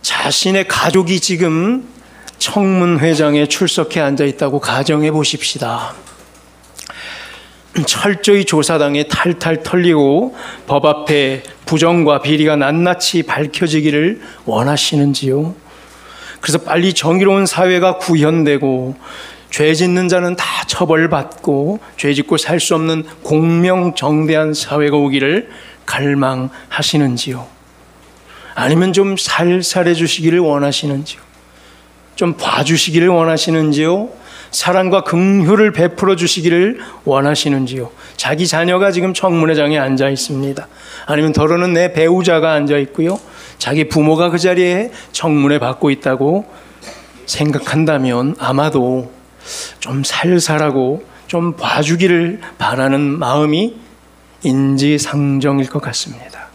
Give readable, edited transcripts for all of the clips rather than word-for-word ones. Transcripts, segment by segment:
자신의 가족이 지금 청문회장에 출석해 앉아 있다고 가정해 보십시다. 철저히 조사당에 탈탈 털리고 법 앞에 부정과 비리가 낱낱이 밝혀지기를 원하시는지요? 그래서 빨리 정의로운 사회가 구현되고 죄 짓는 자는 다 처벌받고 죄 짓고 살 수 없는 공명정대한 사회가 오기를 갈망하시는지요? 아니면 좀 살살해 주시기를 원하시는지요? 좀 봐주시기를 원하시는지요? 사랑과 긍휼을 베풀어 주시기를 원하시는지요? 자기 자녀가 지금 청문회장에 앉아 있습니다. 아니면 더러는 내 배우자가 앉아 있고요. 자기 부모가 그 자리에 청문회 받고 있다고 생각한다면 아마도 좀 살살하고 좀 봐주기를 바라는 마음이 인지상정일 것 같습니다.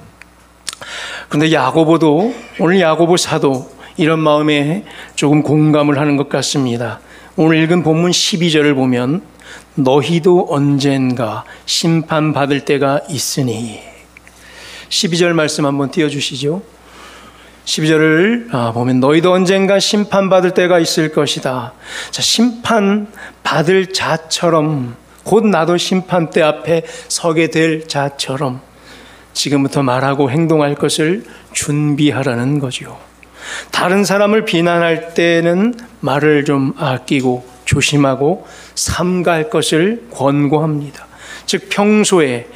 그런데 야고보도, 오늘 야고보 사도 이런 마음에 조금 공감을 하는 것 같습니다. 오늘 읽은 본문 12절을 보면 너희도 언젠가 심판받을 때가 있으니, 12절 말씀 한번 띄워주시죠. 12절을 보면 너희도 언젠가 심판받을 때가 있을 것이다. 자, 심판받을 자처럼, 곧 나도 심판대 앞에 서게 될 자처럼 지금부터 말하고 행동할 것을 준비하라는 거죠. 다른 사람을 비난할 때는 말을 좀 아끼고 조심하고 삼가할 것을 권고합니다. 즉 평소에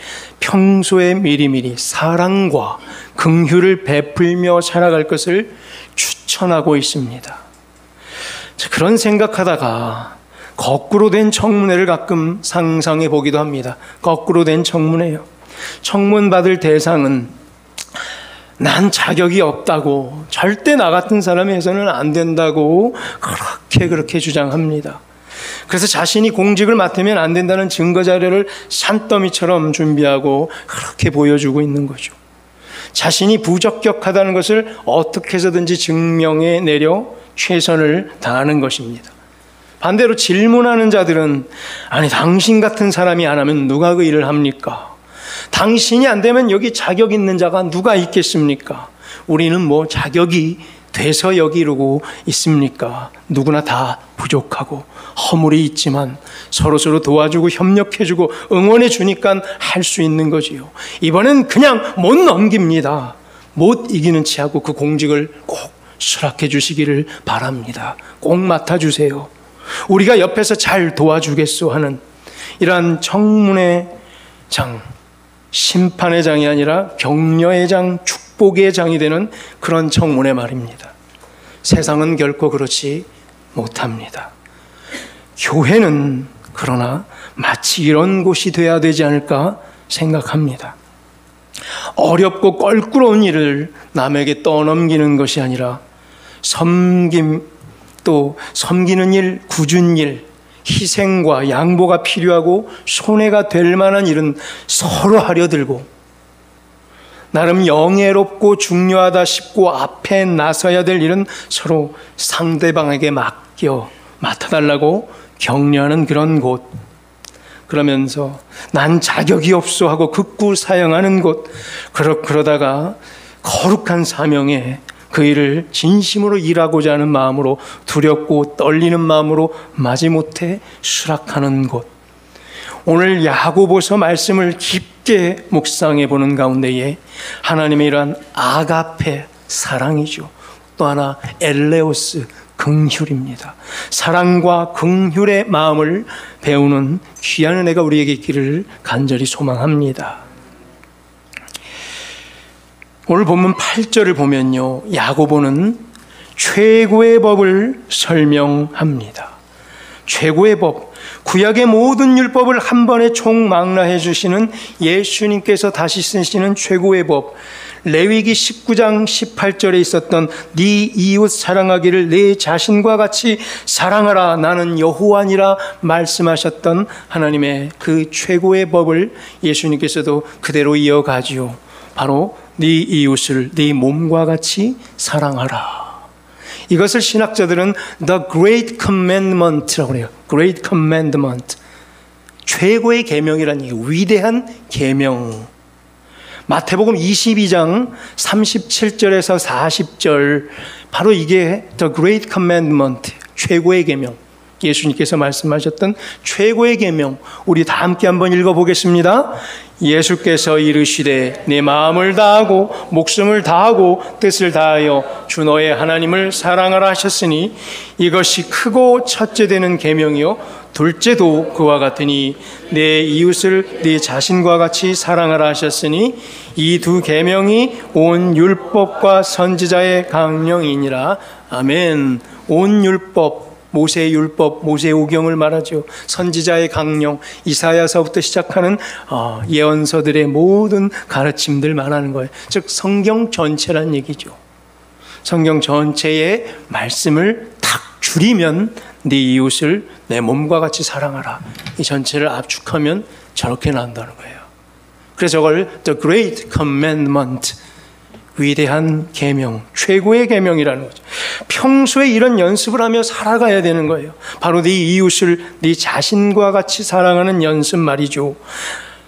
미리미리 사랑과 긍휼을 베풀며 살아갈 것을 추천하고 있습니다. 그런 생각하다가 거꾸로 된 청문회를 가끔 상상해 보기도 합니다. 거꾸로 된 청문회요. 청문받을 대상은 난 자격이 없다고, 절대 나 같은 사람이 해서는 안 된다고 그렇게 주장합니다. 그래서 자신이 공직을 맡으면 안 된다는 증거 자료를 산더미처럼 준비하고 그렇게 보여주고 있는 거죠. 자신이 부적격하다는 것을 어떻게 해서든지 증명해 내려 최선을 다하는 것입니다. 반대로 질문하는 자들은 아니 당신 같은 사람이 안 하면 누가 그 일을 합니까? 당신이 안 되면 여기 자격 있는 자가 누가 있겠습니까? 우리는 뭐 자격이 돼서 여기 이러고 있습니까? 누구나 다 부족하고 허물이 있지만 서로서로 도와주고 협력해주고 응원해주니까 할 수 있는 거지요. 이번엔 그냥 못 넘깁니다. 못 이기는 체하고 그 공직을 꼭 수락해 주시기를 바랍니다. 꼭 맡아주세요. 우리가 옆에서 잘 도와주겠소 하는 이러한 청문의 장, 심판의 장이 아니라 격려의 장, 축복의 장이 되는 그런 청문회 말입니다. 세상은 결코 그렇지 못합니다. 교회는 그러나 마치 이런 곳이 돼야 되지 않을까 생각합니다. 어렵고 껄끄러운 일을 남에게 떠넘기는 것이 아니라 섬김, 또 섬기는 일, 굳은 일, 희생과 양보가 필요하고 손해가 될 만한 일은 서로 하려 들고, 나름 영예롭고 중요하다 싶고 앞에 나서야 될 일은 서로 상대방에게 맡아달라고 격려하는 그런 곳, 그러면서 난 자격이 없어 하고 극구 사양하는 곳, 그러다가 거룩한 사명에 그 일을 진심으로 일하고자 하는 마음으로 두렵고 떨리는 마음으로 마지못해 수락하는 곳. 오늘 야고보서 말씀을 깊게 묵상해 보는 가운데에 하나님의 이러한 아가페 사랑이죠. 또 하나 엘레오스 긍휼입니다. 사랑과 긍휼의 마음을 배우는 귀한 은혜가 우리에게 있기를 간절히 소망합니다. 오늘 본문 8절을 보면요, 야고보는 최고의 법을 설명합니다. 최고의 법, 구약의 모든 율법을 한 번에 총망라해 주시는 예수님께서 다시 쓰시는 최고의 법, 레위기 19장 18절에 있었던 네 이웃 사랑하기를 내 자신과 같이 사랑하라 나는 여호와니라 말씀하셨던 하나님의 그 최고의 법을 예수님께서도 그대로 이어가지요. 바로 네 이웃을 네 몸과 같이 사랑하라. 이것을 신학자들은 The Great Commandment라고 해요. Great Commandment. 최고의 계명이라는 얘기예요. 위대한 계명. 마태복음 22장 37절에서 40절, 바로 이게 The Great Commandment, 최고의 계명, 예수님께서 말씀하셨던 최고의 계명, 우리 다 함께 한번 읽어보겠습니다. 예수께서 이르시되 내 마음을 다하고 목숨을 다하고 뜻을 다하여 주 너의 하나님을 사랑하라 하셨으니 이것이 크고 첫째 되는 계명이요 둘째도 그와 같으니 내 이웃을 네 자신과 같이 사랑하라 하셨으니 이 두 계명이 온 율법과 선지자의 강령이니라. 아멘. 온 율법, 모세의 율법, 모세의 오경을 말하죠. 선지자의 강령, 이사야서부터 시작하는 예언서들의 모든 가르침들 말하는 거예요. 즉 성경 전체란 얘기죠. 성경 전체의 말씀을 탁 줄이면 네 이웃을 내 몸과 같이 사랑하라. 이 전체를 압축하면 저렇게 나온다는 거예요. 그래서 저걸 The Great Commandment, 위대한 계명, 최고의 계명이라는 거죠. 평소에 이런 연습을 하며 살아가야 되는 거예요. 바로 네 이웃을 네 자신과 같이 사랑하는 연습 말이죠.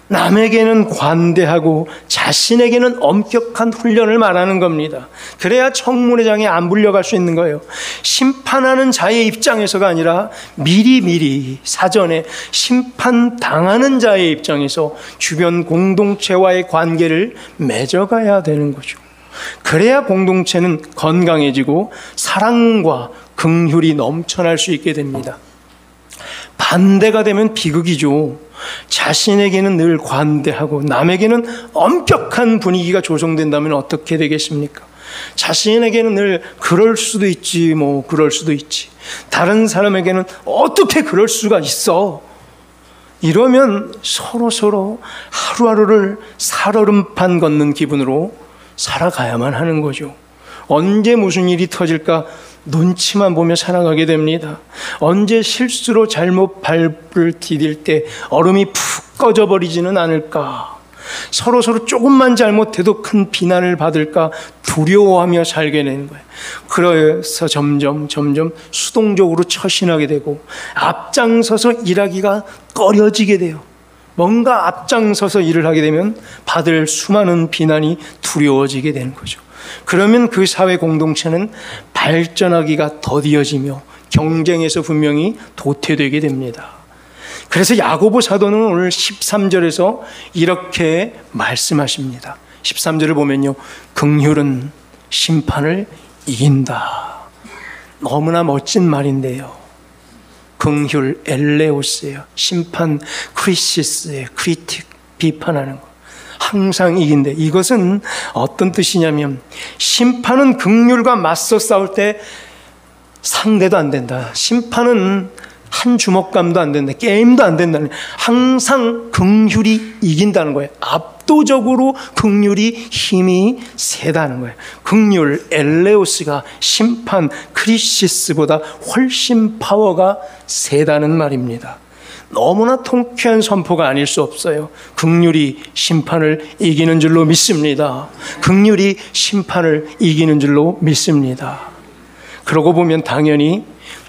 남에게는 관대하고 자신에게는 엄격한 훈련을 말하는 겁니다. 그래야 청문회장에 안 불려갈 수 있는 거예요. 심판하는 자의 입장에서가 아니라 미리미리 사전에 심판당하는 자의 입장에서 주변 공동체와의 관계를 맺어가야 되는 거죠. 그래야 공동체는 건강해지고 사랑과 긍휼이 넘쳐날 수 있게 됩니다. 반대가 되면 비극이죠. 자신에게는 늘 관대하고 남에게는 엄격한 분위기가 조성된다면 어떻게 되겠습니까? 자신에게는 늘 그럴 수도 있지, 그럴 수도 있지. 다른 사람에게는 어떻게 그럴 수가 있어? 이러면 서로 하루하루를 살얼음판 걷는 기분으로 살아가야만 하는 거죠. 언제 무슨 일이 터질까 눈치만 보며 살아가게 됩니다. 언제 실수로 잘못 발을 디딜 때 얼음이 푹 꺼져버리지는 않을까. 서로 조금만 잘못해도 큰 비난을 받을까 두려워하며 살게 되는 거예요. 그래서 점점 수동적으로 처신하게 되고 앞장서서 일하기가 꺼려지게 돼요. 뭔가 앞장서서 일을 하게 되면 받을 수많은 비난이 두려워지게 되는 거죠. 그러면 그 사회 공동체는 발전하기가 더디어지며 경쟁에서 분명히 도태되게 됩니다. 그래서 야고보 사도는 오늘 13절에서 이렇게 말씀하십니다. 13절을 보면요, 긍휼은 심판을 이긴다. 너무나 멋진 말인데요. 긍휼 엘레오스예요. 심판 크리시스예요. 크리틱, 비판하는 거. 항상 이긴대. 이것은 어떤 뜻이냐면 심판은 긍휼과 맞서 싸울 때 상대도 안 된다. 심판은 한 주먹감도 안 된다. 게임도 안 된다는, 항상 긍휼이 이긴다는 거예요. 압도적으로 긍휼이 힘이 세다는 거예요. 긍휼 엘레오스가 심판 크리시스보다 훨씬 파워가 세다는 말입니다. 너무나 통쾌한 선포가 아닐 수 없어요. 긍휼이 심판을 이기는 줄로 믿습니다. 긍휼이 심판을 이기는 줄로 믿습니다. 그러고 보면 당연히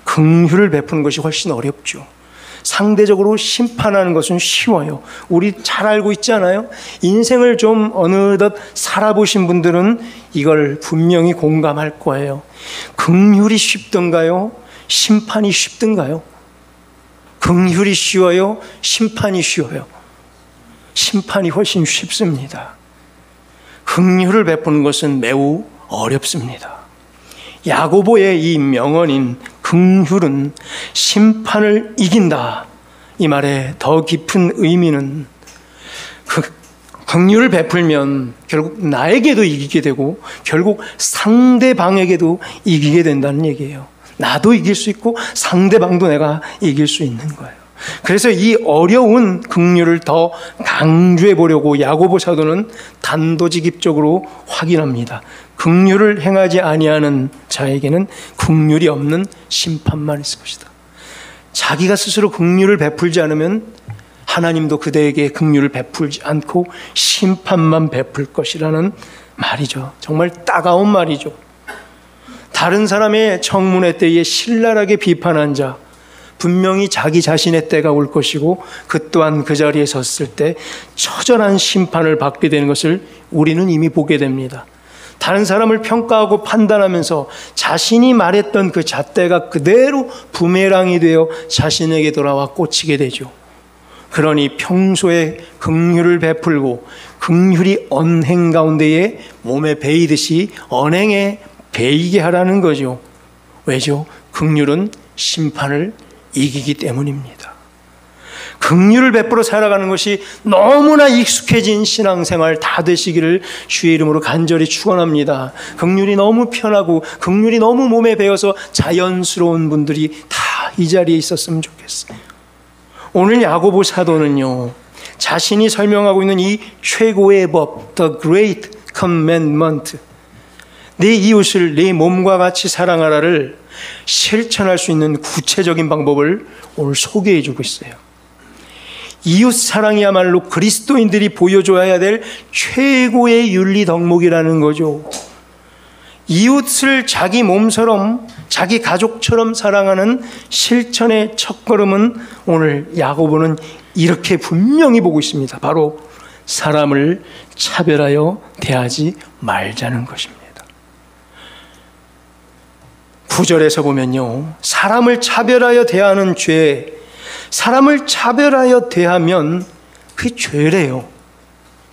긍휼을 베푸는 것이 훨씬 어렵죠. 상대적으로 심판하는 것은 쉬워요. 우리 잘 알고 있잖아요. 인생을 좀 어느덧 살아보신 분들은 이걸 분명히 공감할 거예요. 긍휼이 쉽던가요? 심판이 쉽던가요? 긍휼이 쉬워요? 심판이 쉬워요? 심판이 훨씬 쉽습니다. 긍휼을 베푸는 것은 매우 어렵습니다. 야고보의 이 명언인 긍휼은 심판을 이긴다. 이 말의 더 깊은 의미는 긍휼을 베풀면 결국 나에게도 이기게 되고 결국 상대방에게도 이기게 된다는 얘기예요. 나도 이길 수 있고 상대방도 내가 이길 수 있는 거예요. 그래서 이 어려운 긍휼을 더 강조해 보려고 야고보 사도는 단도직입적으로 확인합니다. 긍휼을 행하지 아니하는 자에게는 긍휼이 없는 심판만 있을 것이다. 자기가 스스로 긍휼을 베풀지 않으면 하나님도 그대에게 긍휼을 베풀지 않고 심판만 베풀 것이라는 말이죠. 정말 따가운 말이죠. 다른 사람의 청문회 때에 신랄하게 비판한 자, 분명히 자기 자신의 때가 올 것이고 그 또한 그 자리에 섰을 때 처절한 심판을 받게 되는 것을 우리는 이미 보게 됩니다. 다른 사람을 평가하고 판단하면서 자신이 말했던 그 잣대가 그대로 부메랑이 되어 자신에게 돌아와 꽂히게 되죠. 그러니 평소에 긍휼을 베풀고 긍휼이 언행 가운데에 몸에 배이듯이 언행에 배이게 하라는 거죠. 왜죠? 긍휼은 심판을 이기기 때문입니다. 긍휼을 베풀어 살아가는 것이 너무나 익숙해진 신앙생활 다 되시기를 주의 이름으로 간절히 축원합니다. 긍휼이 너무 편하고 긍휼이 너무 몸에 배어서 자연스러운 분들이 다 이 자리에 있었으면 좋겠어요. 오늘 야고보 사도는요, 자신이 설명하고 있는 이 최고의 법, The Great Commandment, 내 이웃을 내 몸과 같이 사랑하라를 실천할 수 있는 구체적인 방법을 오늘 소개해 주고 있어요. 이웃 사랑이야말로 그리스도인들이 보여줘야 될 최고의 윤리 덕목이라는 거죠. 이웃을 자기 몸처럼 자기 가족처럼 사랑하는 실천의 첫걸음은 오늘 야고보는 이렇게 분명히 보고 있습니다. 바로 사람을 차별하여 대하지 말자는 것입니다. 9절에서 보면요, 사람을 차별하여 대하는 죄, 사람을 차별하여 대하면 그게 죄래요.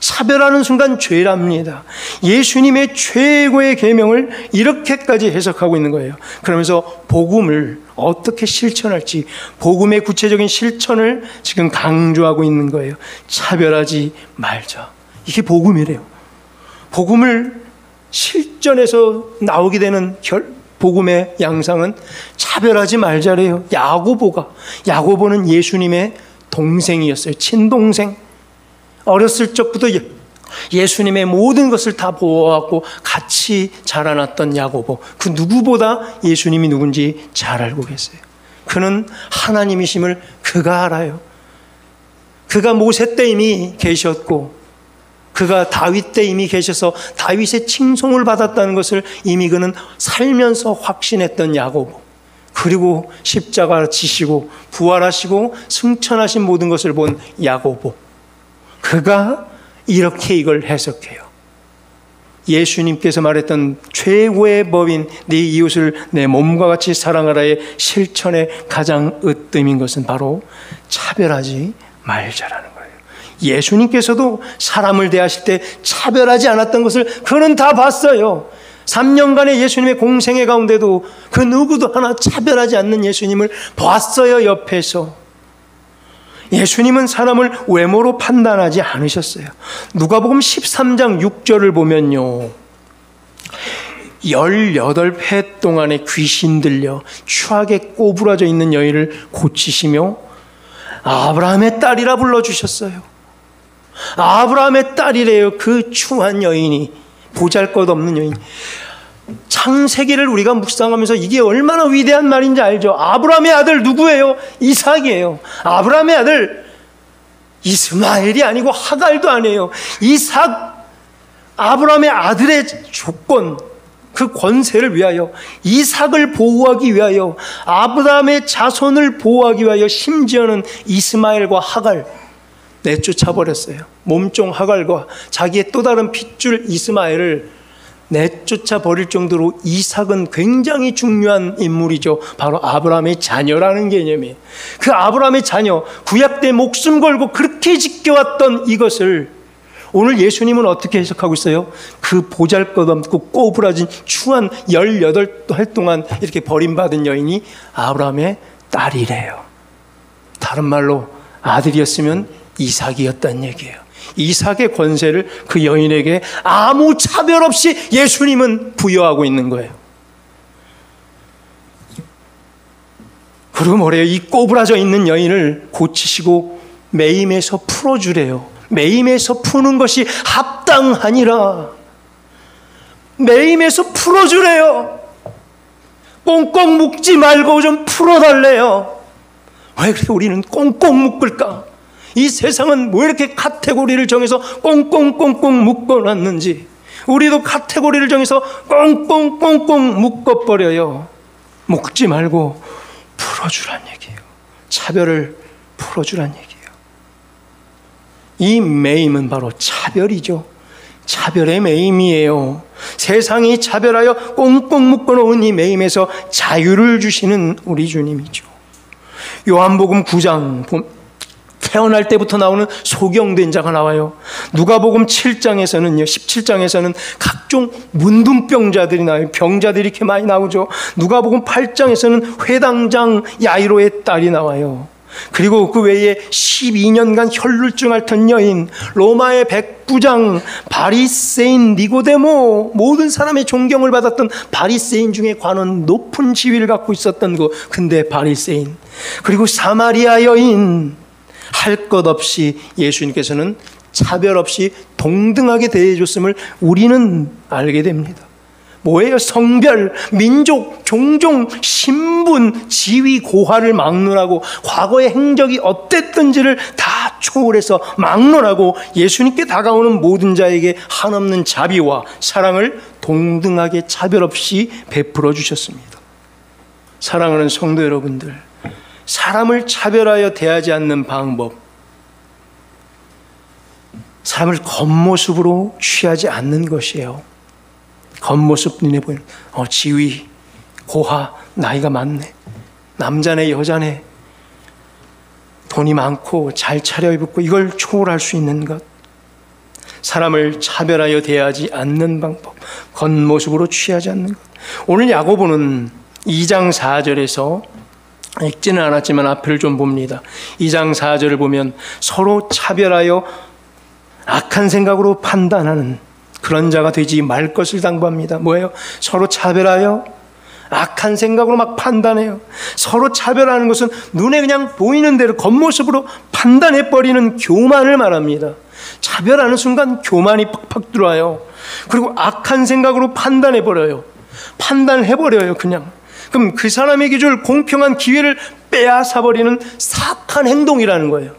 차별하는 순간 죄랍니다. 예수님의 최고의 계명을 이렇게까지 해석하고 있는 거예요. 그러면서 복음을 어떻게 실천할지, 복음의 구체적인 실천을 지금 강조하고 있는 거예요. 차별하지 말자. 이게 복음이래요. 복음을 실전에서 나오게 되는 복음의 양상은 차별하지 말자래요. 야고보는 예수님의 동생이었어요. 친동생. 어렸을 적부터 예수님의 모든 것을 다 보호하고 같이 자라났던 야고보. 그 누구보다 예수님이 누군지 잘 알고 계세요. 그는 하나님이심을 그가 알아요. 그가 모세 때 이미 계셨고 그가 다윗 때 이미 계셔서 다윗의 칭송을 받았다는 것을 이미 그는 살면서 확신했던 야고보. 그리고 십자가 지시고 부활하시고 승천하신 모든 것을 본 야고보. 그가 이렇게 이걸 해석해요. 예수님께서 말했던 최고의 법인 네 이웃을 내 몸과 같이 사랑하라의 실천의 가장 으뜸인 것은 바로 차별하지 말자라는 거예요. 예수님께서도 사람을 대하실 때 차별하지 않았던 것을 그는 다 봤어요. 3년간의 예수님의 공생애 가운데도 그 누구도 하나 차별하지 않는 예수님을 봤어요, 옆에서. 예수님은 사람을 외모로 판단하지 않으셨어요. 누가복음 13장 6절을 보면요, 18회 동안의 귀신 들려 추하게 꼬부라져 있는 여인을 고치시며 아브라함의 딸이라 불러주셨어요. 아브라함의 딸이래요. 그 추한 여인이, 보잘것없는 여인. 창세기를 우리가 묵상하면서 이게 얼마나 위대한 말인지 알죠? 아브라함의 아들 누구예요? 이삭이에요. 아브라함의 아들 이스마엘이 아니고 하갈도 아니에요. 이삭, 아브라함의 아들의 조건, 그 권세를 위하여, 이삭을 보호하기 위하여, 아브라함의 자손을 보호하기 위하여 심지어는 이스마엘과 하갈 내쫓아버렸어요. 몸종 하갈과 자기의 또 다른 핏줄 이스마엘을 내쫓아 버릴 정도로 이삭은 굉장히 중요한 인물이죠. 바로 아브라함의 자녀라는 개념이에요. 그 아브라함의 자녀, 구약 때 목숨 걸고 그렇게 지켜왔던 이것을 오늘 예수님은 어떻게 해석하고 있어요? 그 보잘것없고 꼬부라진 추한 18해 동안 이렇게 버림받은 여인이 아브라함의 딸이래요. 다른 말로 아들이었으면 이삭이었다는 얘기예요. 이삭의 권세를 그 여인에게 아무 차별 없이 예수님은 부여하고 있는 거예요. 그리고 뭐래요? 이 꼬부라져 있는 여인을 고치시고 매임에서 풀어주래요. 매임에서 푸는 것이 합당하니라. 매임에서 풀어주래요. 꽁꽁 묶지 말고 좀 풀어달래요. 왜 그렇게 우리는 꽁꽁 묶을까? 이 세상은 왜 이렇게 카테고리를 정해서 꽁꽁꽁꽁 묶어놨는지, 우리도 카테고리를 정해서 꽁꽁꽁꽁 묶어버려요. 묶지 말고 풀어주란 얘기예요. 차별을 풀어주란 얘기예요. 이 매임은 바로 차별이죠. 차별의 매임이에요. 세상이 차별하여 꽁꽁 묶어놓은 이 매임에서 자유를 주시는 우리 주님이죠. 요한복음 9장 태어날 때부터 나오는 소경된 자가 나와요. 누가복음 7장에서는요, 17장에서는 각종 문둥병자들이 나와요. 병자들이 이렇게 많이 나오죠. 누가복음 8장에서는 회당장 야이로의 딸이 나와요. 그리고 그 외에 12년간 혈루증 앓던 여인, 로마의 백부장, 바리새인 니고데모, 모든 사람의 존경을 받았던 바리새인 중에 관원 높은 지위를 갖고 있었던 그 근데 바리새인, 그리고 사마리아 여인, 할 것 없이 예수님께서는 차별 없이 동등하게 대해줬음을 우리는 알게 됩니다. 뭐예요? 성별, 민족, 종종, 신분, 지위, 고하를 막론하고 과거의 행적이 어땠던지를 다 초월해서 막론하고 예수님께 다가오는 모든 자에게 한없는 자비와 사랑을 동등하게 차별 없이 베풀어 주셨습니다. 사랑하는 성도 여러분들, 사람을 차별하여 대하지 않는 방법, 사람을 겉모습으로 취하지 않는 것이에요. 겉모습 눈에 보이는 지위, 고하, 나이가 많네, 남자네 여자네, 돈이 많고 잘 차려입고 이걸 초월할 수 있는 것, 사람을 차별하여 대하지 않는 방법, 겉모습으로 취하지 않는 것. 오늘 야고보는 2장 4절에서 읽지는 않았지만 앞을 좀 봅니다. 2장 4절을 보면 서로 차별하여 악한 생각으로 판단하는 그런 자가 되지 말 것을 당부합니다. 뭐예요? 서로 차별하여 악한 생각으로 막 판단해요. 서로 차별하는 것은 눈에 그냥 보이는 대로 겉모습으로 판단해버리는 교만을 말합니다. 차별하는 순간 교만이 팍팍 들어와요. 그리고 악한 생각으로 판단해버려요. 판단해버려요, 그냥. 그럼 그 사람에게 줄 공평한 기회를 빼앗아버리는 사악한 행동이라는 거예요.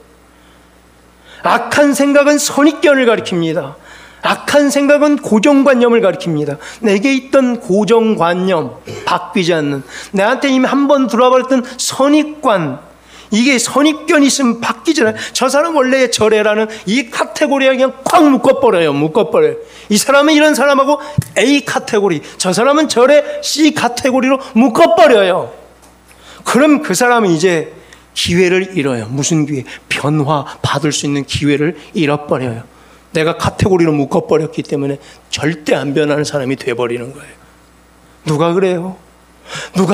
악한 생각은 선입견을 가리킵니다. 악한 생각은 고정관념을 가리킵니다. 내게 있던 고정관념, 바뀌지 않는, 내한테 이미 한 번 들어와버렸던 선입관, 이게 선입견이 있으면 바뀌지 않아요. 저 사람 원래 저래라는 이 카테고리에 그냥 콱 묶어버려요. 이 사람은 이런 사람하고 A 카테고리, 저 사람은 저래 C 카테고리로 묶어버려요. 그럼 그 사람은 이제 기회를 잃어요. 무슨 기회? 변화 받을 수 있는 기회를 잃어버려요. 내가 카테고리로 묶어버렸기 때문에 절대 안 변하는 사람이 돼버리는 거예요. 누가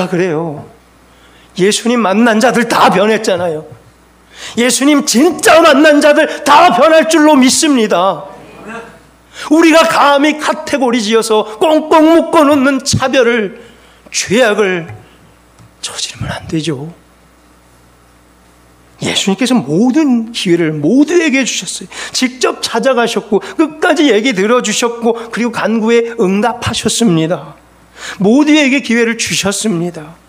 그래요? 예수님 만난 자들 다 변했잖아요. 예수님 진짜 만난 자들 다 변할 줄로 믿습니다. 우리가 감히 카테고리 지어서 꽁꽁 묶어놓는 차별을, 죄악을 저지르면 안 되죠. 예수님께서 모든 기회를 모두에게 주셨어요. 직접 찾아가셨고 끝까지 얘기 들어주셨고 그리고 간구에 응답하셨습니다. 모두에게 기회를 주셨습니다.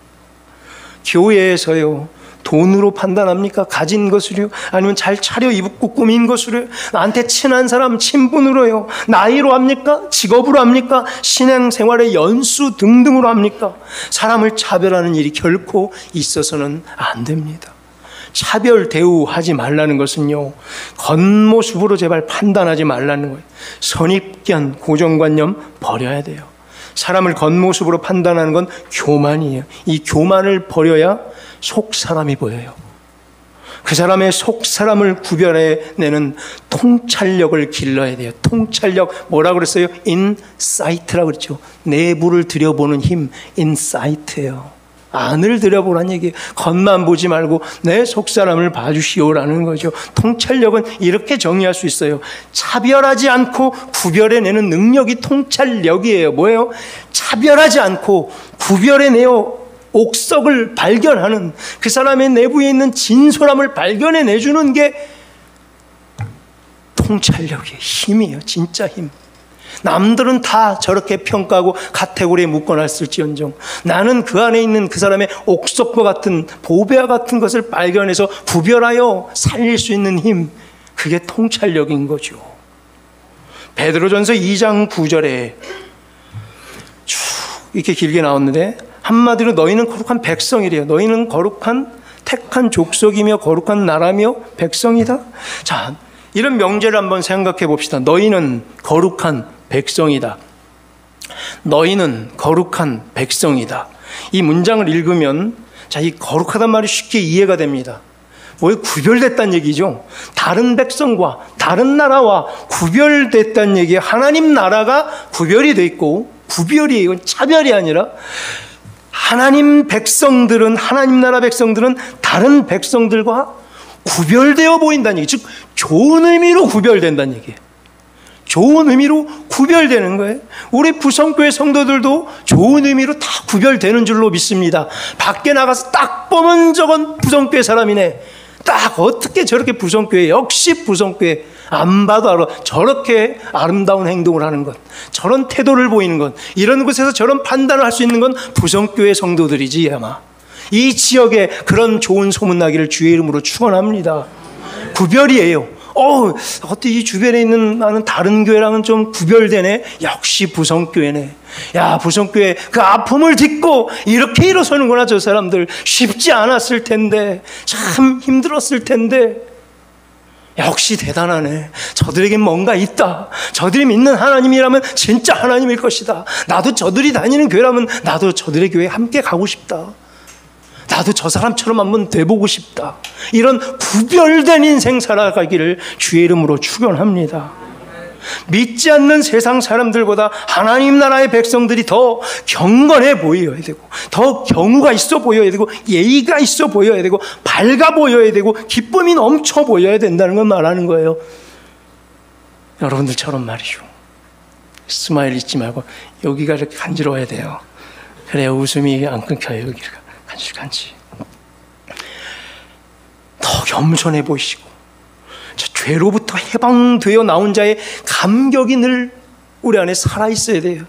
교회에서요, 돈으로 판단합니까? 가진 것으로요? 아니면 잘 차려입고 꾸민 것으로요? 나한테 친한 사람 친분으로요? 나이로 합니까? 직업으로 합니까? 신앙생활의 연수 등등으로 합니까? 사람을 차별하는 일이 결코 있어서는 안 됩니다. 차별 대우하지 말라는 것은요, 겉모습으로 제발 판단하지 말라는 거예요. 선입견, 고정관념 버려야 돼요. 사람을 겉모습으로 판단하는 건 교만이에요. 이 교만을 버려야 속 사람이 보여요. 그 사람의 속 사람을 구별해내는 통찰력을 길러야 돼요. 통찰력, 뭐라고 그랬어요? 인사이트라고 그랬죠. 내부를 들여보는 힘, 인사이트예요. 안을 들여보라는 얘기예요. 겉만 보지 말고 내 속사람을 봐주시오라는 거죠. 통찰력은 이렇게 정의할 수 있어요. 차별하지 않고 구별해내는 능력이 통찰력이에요. 뭐예요? 차별하지 않고 구별해내어 옥석을 발견하는, 그 사람의 내부에 있는 진솔함을 발견해내주는 게 통찰력이에요. 힘이에요. 진짜 힘. 남들은 다 저렇게 평가하고 카테고리에 묶어놨을지언정 나는 그 안에 있는 그 사람의 옥석과 같은 보배와 같은 것을 발견해서 구별하여 살릴 수 있는 힘, 그게 통찰력인 거죠. 베드로전서 2장 9절에 쭉 이렇게 길게 나왔는데 한마디로 너희는 거룩한 백성이래요. 너희는 거룩한 택한 족속이며 거룩한 나라며 백성이다. 자, 이런 명제를 한번 생각해 봅시다. 너희는 거룩한 백성이다. 너희는 거룩한 백성이다. 이 문장을 읽으면 자, 이 거룩하단 말이 쉽게 이해가 됩니다. 왜 구별됐다는 얘기죠. 다른 백성과 다른 나라와 구별됐다는 얘기예요. 하나님 나라가 구별이 돼 있고, 구별이 이건 차별이 아니라 하나님 백성들은, 하나님 나라 백성들은 다른 백성들과 구별되어 보인다는 얘기. 즉 좋은 의미로 구별된다는 얘기예요. 좋은 의미로 구별되는 거예요. 우리 부성교회 성도들도 좋은 의미로 다 구별되는 줄로 믿습니다. 밖에 나가서 딱 보면 저건 부성교회 사람이네. 딱 어떻게 저렇게 부성교회, 역시 부성교회, 안 봐도 알아. 저렇게 아름다운 행동을 하는 것, 저런 태도를 보이는 것, 이런 곳에서 저런 판단을 할 수 있는 건 부성교회 성도들이지 아마. 이 지역에 그런 좋은 소문나기를 주의 이름으로 축원합니다. 구별이에요. 어떻게 이 주변에 있는 나는 다른 교회랑은 좀 구별되네. 역시 부성교회네. 야, 부성교회 그 아픔을 딛고 이렇게 일어서는구나. 저 사람들 쉽지 않았을 텐데, 참 힘들었을 텐데, 역시 대단하네. 저들에겐 뭔가 있다. 저들이 믿는 하나님이라면 진짜 하나님일 것이다. 나도 저들이 다니는 교회라면 나도 저들의 교회에 함께 가고 싶다. 나도 저 사람처럼 한번 돼보고 싶다. 이런 구별된 인생 살아가기를 주의 이름으로 축원합니다. 믿지 않는 세상 사람들보다 하나님 나라의 백성들이 더 경건해 보여야 되고, 더 경우가 있어 보여야 되고, 예의가 있어 보여야 되고, 밝아 보여야 되고, 기쁨이 넘쳐 보여야 된다는 걸 말하는 거예요. 여러분들처럼 말이죠. 스마일 잊지 말고 여기가 이렇게 간지러워야 돼요. 그래야 웃음이 안 끊겨요. 여기가 간질간질. 더 겸손해 보이시고, 죄로부터 해방되어 나온 자의 감격이 늘 우리 안에 살아있어야 돼요.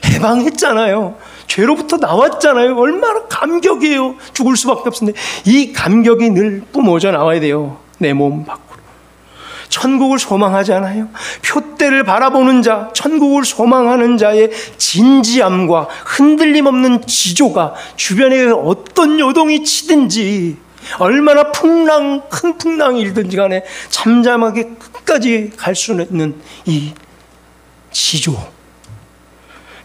해방했잖아요. 죄로부터 나왔잖아요. 얼마나 감격이에요. 죽을 수밖에 없는데 이 감격이 늘 뿜어져 나와야 돼요. 내 몸 밖으로. 천국을 소망하지 않아요? 표대를 바라보는 자, 천국을 소망하는 자의 진지함과 흔들림 없는 지조가 주변에 어떤 요동이 치든지, 얼마나 큰 풍랑이 일든지 간에 잠잠하게 끝까지 갈 수 있는 이 지조.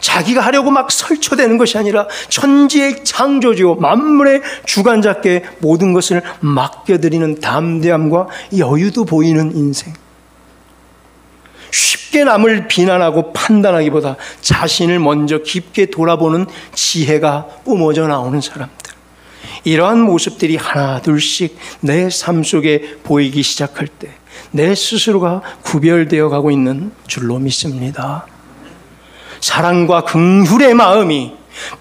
자기가 하려고 막 설쳐대는 것이 아니라 천지의 창조주, 만물의 주관자께 모든 것을 맡겨드리는 담대함과 여유도 보이는 인생. 쉽게 남을 비난하고 판단하기보다 자신을 먼저 깊게 돌아보는 지혜가 뿜어져 나오는 사람들. 이러한 모습들이 하나 둘씩 내 삶 속에 보이기 시작할 때 내 스스로가 구별되어 가고 있는 줄로 믿습니다. 사랑과 긍휼의 마음이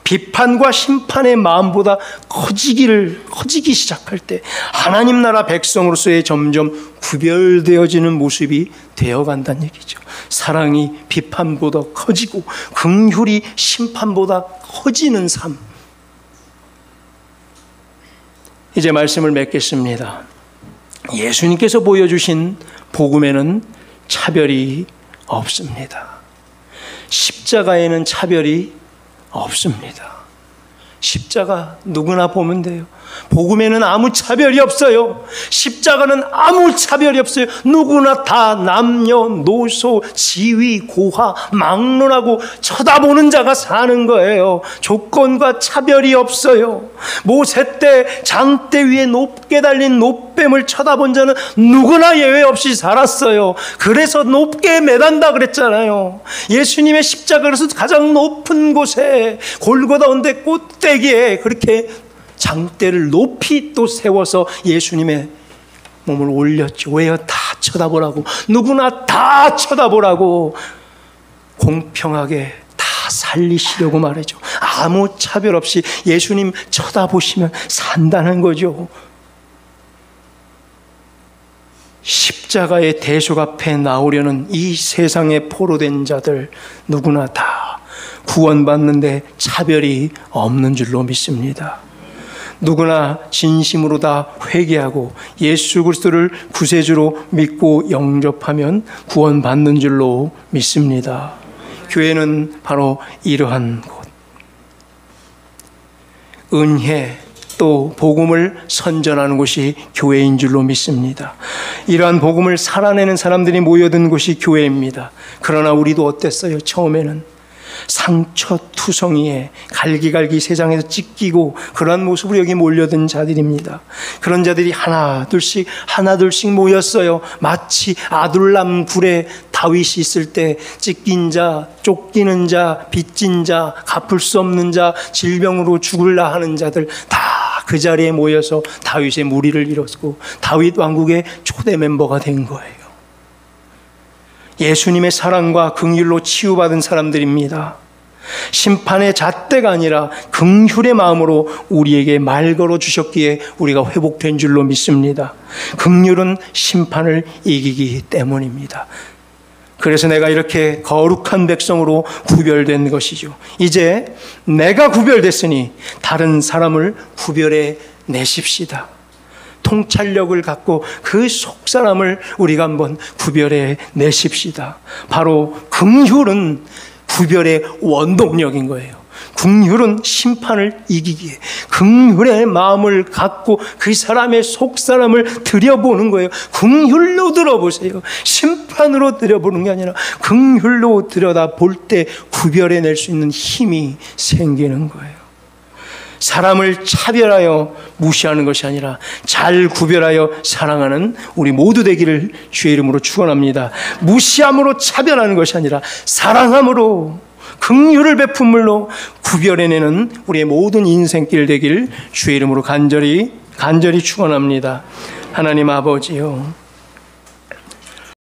비판과 심판의 마음보다 커지기 시작할 때 하나님 나라 백성으로서의 점점 구별되어지는 모습이 되어간다는 얘기죠. 사랑이 비판보다 커지고 긍휼이 심판보다 커지는 삶. 이제 말씀을 맺겠습니다. 예수님께서 보여주신 복음에는 차별이 없습니다. 십자가에는 차별이 없습니다. 십자가 누구나 보면 돼요. 복음에는 아무 차별이 없어요. 십자가는 아무 차별이 없어요. 누구나 다 남녀노소 지위 고하 막론하고 쳐다보는 자가 사는 거예요. 조건과 차별이 없어요. 모세 때 장대 위에 높게 달린 높뱀을 쳐다본 자는 누구나 예외 없이 살았어요. 그래서 높게 매단다 그랬잖아요. 예수님의 십자가에서 가장 높은 곳에 골고다 언대 꼭대기에 그렇게 장대를 높이 또 세워서 예수님의 몸을 올렸죠. 왜요? 다 쳐다보라고. 누구나 다 쳐다보라고. 공평하게 다 살리시려고 말이죠. 아무 차별 없이 예수님 쳐다보시면 산다는 거죠. 십자가의 대속 앞에 나오려는 이 세상에 포로된 자들 누구나 다 구원받는데 차별이 없는 줄로 믿습니다. 누구나 진심으로 다 회개하고 예수 그리스도를 구세주로 믿고 영접하면 구원받는 줄로 믿습니다. 교회는 바로 이러한 곳. 은혜, 또 복음을 선전하는 곳이 교회인 줄로 믿습니다. 이러한 복음을 살아내는 사람들이 모여든 곳이 교회입니다. 그러나 우리도 어땠어요? 처음에는 상처투성이에 갈기갈기 세상에서 찢기고 그러한 모습으로 여기 몰려든 자들입니다. 그런 자들이 하나둘씩 모였어요. 마치 아둘람 굴에 다윗이 있을 때 찢긴 자, 쫓기는 자, 빚진 자, 갚을 수 없는 자, 질병으로 죽을라 하는 자들 다 그 자리에 모여서 다윗의 무리를 이뤘고 다윗 왕국의 초대 멤버가 된 거예요. 예수님의 사랑과 긍휼로 치유받은 사람들입니다. 심판의 잣대가 아니라 긍휼의 마음으로 우리에게 말 걸어 주셨기에 우리가 회복된 줄로 믿습니다. 긍휼은 심판을 이기기 때문입니다. 그래서 내가 이렇게 거룩한 백성으로 구별된 것이죠. 이제 내가 구별됐으니 다른 사람을 구별해 내십시다. 통찰력을 갖고 그 속사람을 우리가 한번 구별해 내십시다. 바로 긍휼은 구별의 원동력인 거예요. 긍휼은 심판을 이기기에 긍휼의 마음을 갖고 그 사람의 속사람을 들여보는 거예요. 긍휼로 들어보세요. 심판으로 들여보는 게 아니라 긍휼로 들여다볼 때 구별해낼 수 있는 힘이 생기는 거예요. 사람을 차별하여 무시하는 것이 아니라 잘 구별하여 사랑하는 우리 모두 되기를 주의 이름으로 축원합니다. 무시함으로 차별하는 것이 아니라 사랑함으로 긍휼을 베품물로 구별해내는 우리의 모든 인생길 되기를 주의 이름으로 간절히 축원합니다. 하나님 아버지요,